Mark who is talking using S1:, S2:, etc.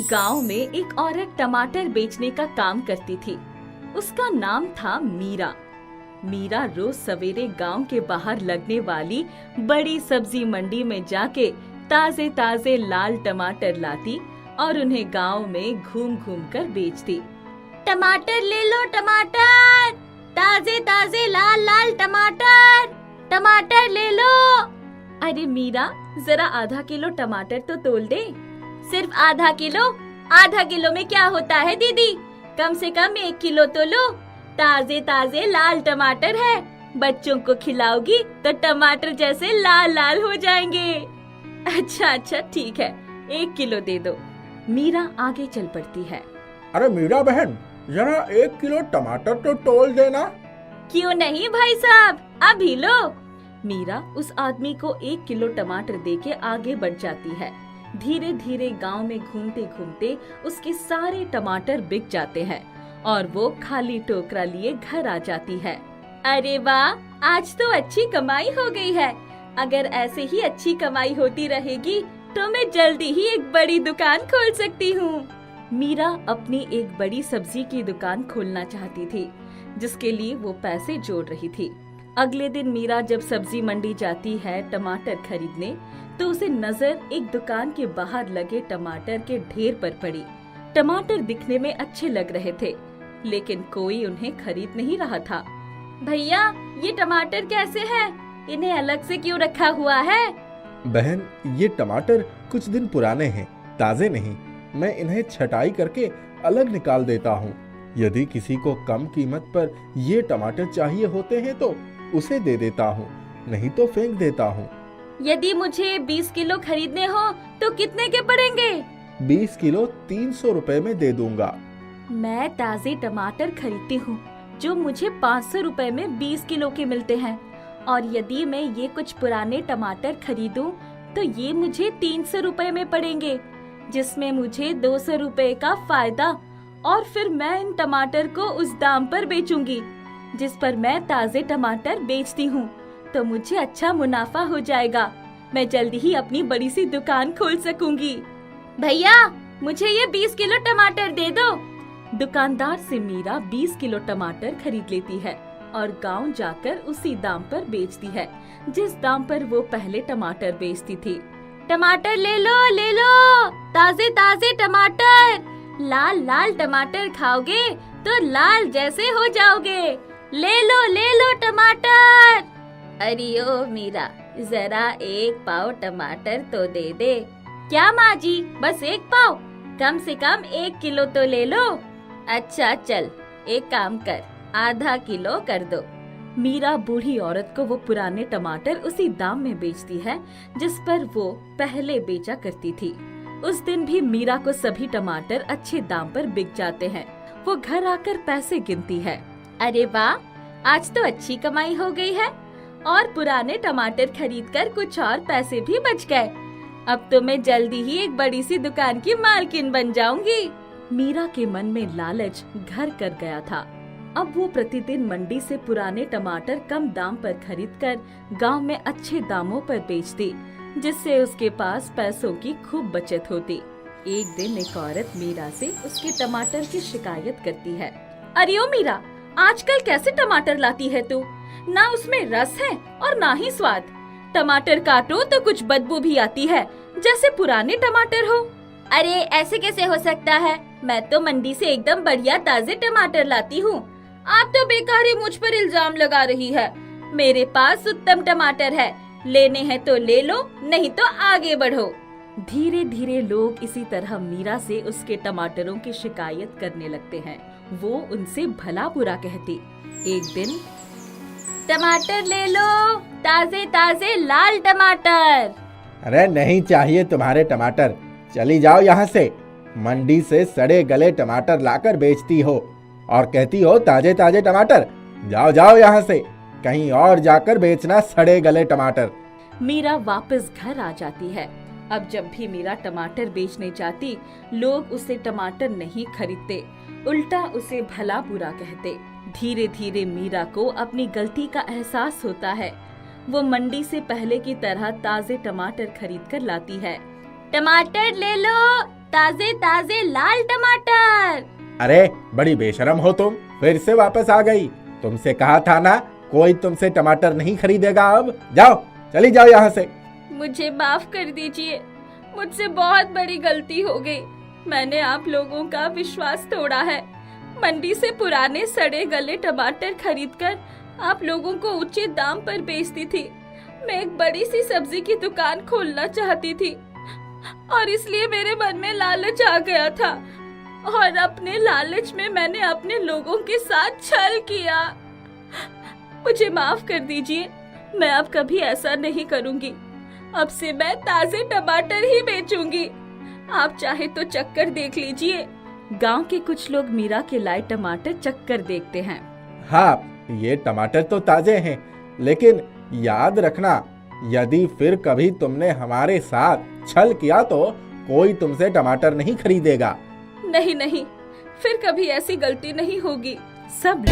S1: गांव में एक औरत टमाटर बेचने का काम करती थी। उसका नाम था मीरा। मीरा रोज सवेरे गांव के बाहर लगने वाली बड़ी सब्जी मंडी में जाके ताजे ताजे लाल टमाटर लाती और उन्हें गांव में घूम घूम कर बेचती। टमाटर ले लो, टमाटर, ताजे ताजे लाल लाल टमाटर, टमाटर ले लो। अरे मीरा, जरा आधा किलो टमाटर तो तोल दे। सिर्फ आधा किलो? आधा किलो में क्या होता है दीदी, कम से कम 1 किलो तो लो। ताजे ताजे लाल टमाटर है, बच्चों को खिलाओगी तो टमाटर जैसे लाल लाल हो जाएंगे। अच्छा ठीक है, 1 किलो दे दो। मीरा आगे चल पड़ती है।
S2: अरे मीरा बहन, जरा 1 किलो टमाटर तो तोल देना।
S1: क्यों नहीं भाई साहब, अभी लो। मीरा उस आदमी को 1 किलो टमाटर देके आगे बढ़ जाती है। धीरे धीरे गांव में घूमते घूमते उसके सारे टमाटर बिक जाते हैं और वो खाली टोकरा लिए घर आ जाती है। अरे वाह, आज तो अच्छी कमाई हो गई है। अगर ऐसे ही अच्छी कमाई होती रहेगी तो मैं जल्दी ही एक बड़ी दुकान खोल सकती हूँ। मीरा अपनी एक बड़ी सब्जी की दुकान खोलना चाहती थी, जिसके लिए वो पैसे जोड़ रही थी। अगले दिन मीरा जब सब्जी मंडी जाती है टमाटर खरीदने, तो उसे नजर एक दुकान के बाहर लगे टमाटर के ढेर पर पड़ी। टमाटर दिखने में अच्छे लग रहे थे, लेकिन कोई उन्हें खरीद नहीं रहा था। भैया, ये टमाटर कैसे हैं? इन्हें अलग से क्यों रखा हुआ है?
S2: बहन, ये टमाटर कुछ दिन पुराने हैं, ताजे नहीं। मैं इन्हें छटाई करके अलग निकाल देता हूँ। यदि किसी को कम कीमत पर ये टमाटर चाहिए होते हैं तो उसे दे देता हूँ, नहीं तो फेंक देता हूँ।
S1: यदि मुझे 20 किलो खरीदने हो तो कितने के पड़ेंगे?
S2: 20 किलो 300 रुपए में दे दूंगा।
S1: मैं ताजे टमाटर खरीदती हूँ जो मुझे 500 रुपए में 20 किलो के मिलते हैं, और यदि मैं ये कुछ पुराने टमाटर खरीदूं तो ये मुझे 300 रुपए में पड़ेंगे, जिसमें मुझे 200 रुपए का फायदा, और फिर मैं इन टमाटर को उस दाम पर बेचूंगी जिस पर मैं ताजे टमाटर बेचती हूँ, तो मुझे अच्छा मुनाफा हो जाएगा। मैं जल्दी ही अपनी बड़ी सी दुकान खोल सकूंगी। भैया, मुझे ये 20 किलो टमाटर दे दो। दुकानदार से मीरा 20 किलो टमाटर खरीद लेती है और गांव जाकर उसी दाम पर बेचती है जिस दाम पर वो पहले टमाटर बेचती थी। टमाटर ले लो, ताजे ताजे टमाटर। लाल लाल टमाटर खाओगे तो लाल जैसे हो जाओगे। ले लो टमाटर। अरे ओ मीरा, जरा 1 पाव टमाटर तो दे दे। क्या माँ जी, बस 1 पाव? कम से कम 1 किलो तो ले लो। अच्छा चल, एक काम कर, आधा किलो कर दो। मीरा बूढ़ी औरत को वो पुराने टमाटर उसी दाम में बेचती है जिस पर वो पहले बेचा करती थी। उस दिन भी मीरा को सभी टमाटर अच्छे दाम पर बिक जाते हैं। वो घर आकर पैसे गिनती है। अरे वाह, आज तो अच्छी कमाई हो गई है और पुराने टमाटर खरीदकर कुछ और पैसे भी बच गए। अब तो मैं जल्दी ही एक बड़ी सी दुकान की मालकिन बन जाऊंगी। मीरा के मन में लालच घर कर गया था। अब वो प्रतिदिन मंडी से पुराने टमाटर कम दाम पर खरीदकर गांव में अच्छे दामों पर बेचती, जिससे उसके पास पैसों की खूब बचत होती। एक दिन एक औरत मीरा से उसके टमाटर की शिकायत करती है। अरे ओ मीरा, आजकल कैसे टमाटर लाती है तू? ना उसमें रस है और ना ही स्वाद। टमाटर काटो तो कुछ बदबू भी आती है, जैसे पुराने टमाटर हो। अरे ऐसे कैसे हो सकता है? मैं तो मंडी से एकदम बढ़िया ताजे टमाटर लाती हूँ। आप तो बेकार ही मुझ पर इल्जाम लगा रही है। मेरे पास उत्तम टमाटर है, लेने हैं तो ले लो, नहीं तो आगे बढ़ो। धीरे धीरे लोग इसी तरह मीरा से उसके टमाटरों की शिकायत करने लगते हैं। वो उनसे भला बुरा कहती। एक दिन, टमाटर ले लो, ताजे ताजे लाल टमाटर।
S2: अरे नहीं चाहिए तुम्हारे टमाटर, चली जाओ यहाँ से। मंडी से सड़े गले टमाटर लाकर बेचती हो और कहती हो ताजे ताजे टमाटर। जाओ यहाँ से, कहीं और जाकर बेचना सड़े गले टमाटर।
S1: मीरा वापस घर आ जाती है। अब जब भी मीरा टमाटर बेचने जाती, लोग उसे टमाटर नहीं खरीदते, उल्टा उसे भला बुरा कहते। धीरे धीरे मीरा को अपनी गलती का एहसास होता है। वो मंडी से पहले की तरह ताजे टमाटर खरीद कर लाती है। टमाटर ले लो, ताजे ताजे लाल टमाटर।
S2: अरे बड़ी बेशरम हो तुम, फिर से वापस आ गई। तुमसे कहा था ना कोई तुमसे टमाटर नहीं खरीदेगा। अब जाओ, चली जाओ यहाँ से।
S1: मुझे माफ कर दीजिए, मुझसे बहुत बड़ी गलती हो गई। मैंने आप लोगों का विश्वास तोड़ा है। मंडी से पुराने सड़े गले टमाटर खरीदकर आप लोगों को उचित दाम पर बेचती थी। मैं एक बड़ी सी सब्जी की दुकान खोलना चाहती थी और इसलिए मेरे मन में लालच आ गया था और अपने लालच में मैंने अपने लोगों के साथ छल किया। मुझे माफ कर दीजिए, मैं अब कभी ऐसा नहीं करूंगी। अब से मैं ताजे टमाटर ही बेचूंगी। आप चाहे तो चक्कर देख लीजिए। गांव के कुछ लोग मीरा के लाए टमाटर चक्कर देखते हैं।
S2: हाँ, ये टमाटर तो ताजे हैं, लेकिन याद रखना, यदि फिर कभी तुमने हमारे साथ छल किया तो कोई तुमसे टमाटर नहीं खरीदेगा।
S1: नहीं नहीं, फिर कभी ऐसी गलती नहीं होगी। सब